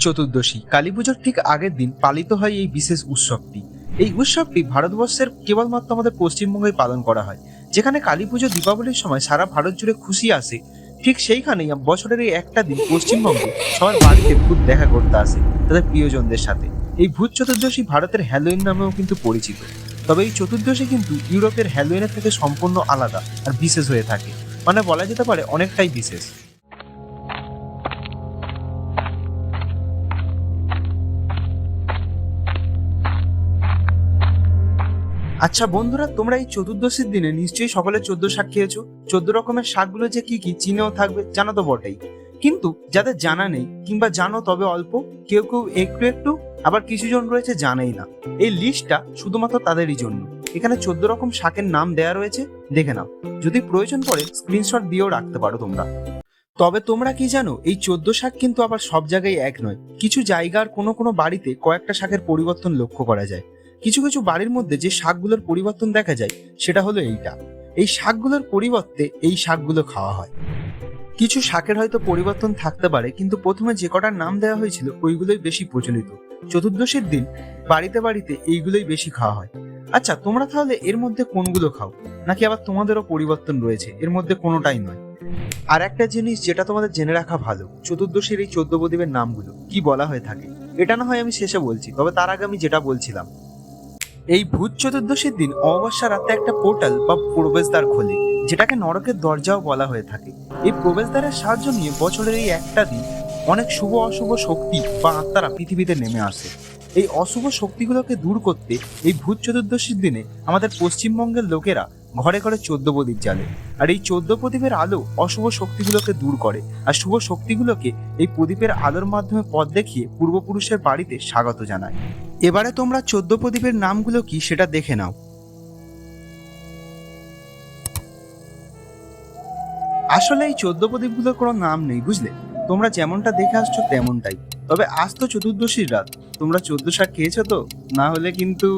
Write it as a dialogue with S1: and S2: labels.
S1: চতুর্দশী কালীপুজোর ঠিক আগের দিন পালিত হয় এই বিশেষ উৎসবটি। এই উৎসবটি ভারতবর্ষের কেবলমাত্র আমাদের পশ্চিমবঙ্গে পালন করা হয়। যেখানে কালীপুজো দীপাবলির সময় সারা ভারত জুড়ে খুশি আসে, ঠিক সেইখানেই বছরের এই একটা দিন পশ্চিমবঙ্গে সবার বাড়িতে ভূত দেখা করতে আসে তাদের প্রিয়জনদের সাথে। এই ভূত চতুর্দশী ভারতের হ্যালোইন নামেও কিন্তু পরিচিত। তবে এই চতুর্দশী কিন্তু ইউরোপের হ্যালোইনের থেকে সম্পূর্ণ আলাদা আর বিশেষ হয়ে থাকে, মানে বলা যেতে পারে অনেকটাই বিশেষ। আচ্ছা বন্ধুরা, তোমরা এই চতুর্দশীর দিনে নিশ্চয়ই সকলে 14 শাক খেয়েছো। 14 রকমের শাকগুলো যে কি কি চিনেও থাকবে, জানো তো বটেই। কিন্তু যাদের জানা নেই কিংবা জানো তবে অল্প, কেউ কেউ একটু একটু, আবার কিছু জন রয়েছে জানেই না, এই লিস্টটা শুধুমাত্র তাদেরই জন্য। এখানে 14 রকম শাকের নাম দেয়া রয়েছে, দেখে নাও। যদি প্রয়োজন পড়ে স্ক্রিনশট দিয়েও রাখতে পারো তোমরা। তবে তোমরা কি জানো, এই 14 শাক কিন্তু আবার সব জায়গায় এক নয়। কিছু জায়গার কোনো কোনো বাড়িতে কয়েকটা শাকের পরিবর্তন লক্ষ্য করা যায়। কিছু কিছু বাড়ির মধ্যে যে শাকগুলোর পরিবর্তন দেখা যায় সেটা হলো এইটা। এই শাকগুলোর পরিবর্তে এই শাকগুলো খাওয়া হয়। কিছু শাকের হয়তো পরিবর্তন থাকতে পারে, কিন্তু প্রথমে যে কটার নাম দেওয়া হয়েছিল ওইগুলোই বেশি প্রচলিত। চতুর্দশীর দিন বাড়িতে বাড়িতে এইগুলোই বেশি খাওয়া হয়। আচ্ছা, তোমরা তাহলে এর মধ্যে কোনগুলো খাও? নাকি আবার তোমাদেরও পরিবর্তন রয়েছে, এর মধ্যে কোনোটাই নয়? আর একটা জিনিস যেটা তোমাদের জেনে রাখা ভালো, চতুর্দশীর এই 14 প্রদীপের নামগুলো কি বলা হয়ে থাকে এটা না হয় আমি শেষে বলছি, তবে তার আগে আমি যেটা বলছিলাম, এই ভূত চতুর্দশীর দিন অমাবস্যা রাতে একটা পোর্টাল বা প্রবেশদ্বার খোলে, যেটাকে নরকের দরজাও বলা হয়ে থাকে। এই প্রবেশদ্বারের সাহায্য নিয়ে বছরের এই একটা দিন অনেক শুভ অশুভ শক্তি বা আত্মারা পৃথিবীতে নেমে আসে। এই অশুভ শক্তিগুলোকে দূর করতে এই ভূত চতুর্দশীর দিনে আমাদের পশ্চিমবঙ্গের লোকেরা ঘরে ঘরে 14 প্রদীপ জ্বালে। আর এই 14 প্রদীপের আলো অশুভ শক্তিগুলোকে দূর করে, আর শুভ শক্তিগুলোকে এই প্রদীপের আলোর মাধ্যমে পথ দেখিয়ে পূর্বপুরুষের বাড়িতে স্বাগত জানায়। এবারে তোমরা 14 প্রদীপের নামগুলো কি সেটা দেখে নাও। আসলে এই 14 প্রদীপগুলোর কোনো নাম নেই, বুঝলে। তোমরা যেমনটা দেখে আসছো তেমনটাই। তবে আজ তো চতুর্দশীর রাত, তোমরা 14 শাক খেয়েছো তো? না হলে কিন্তু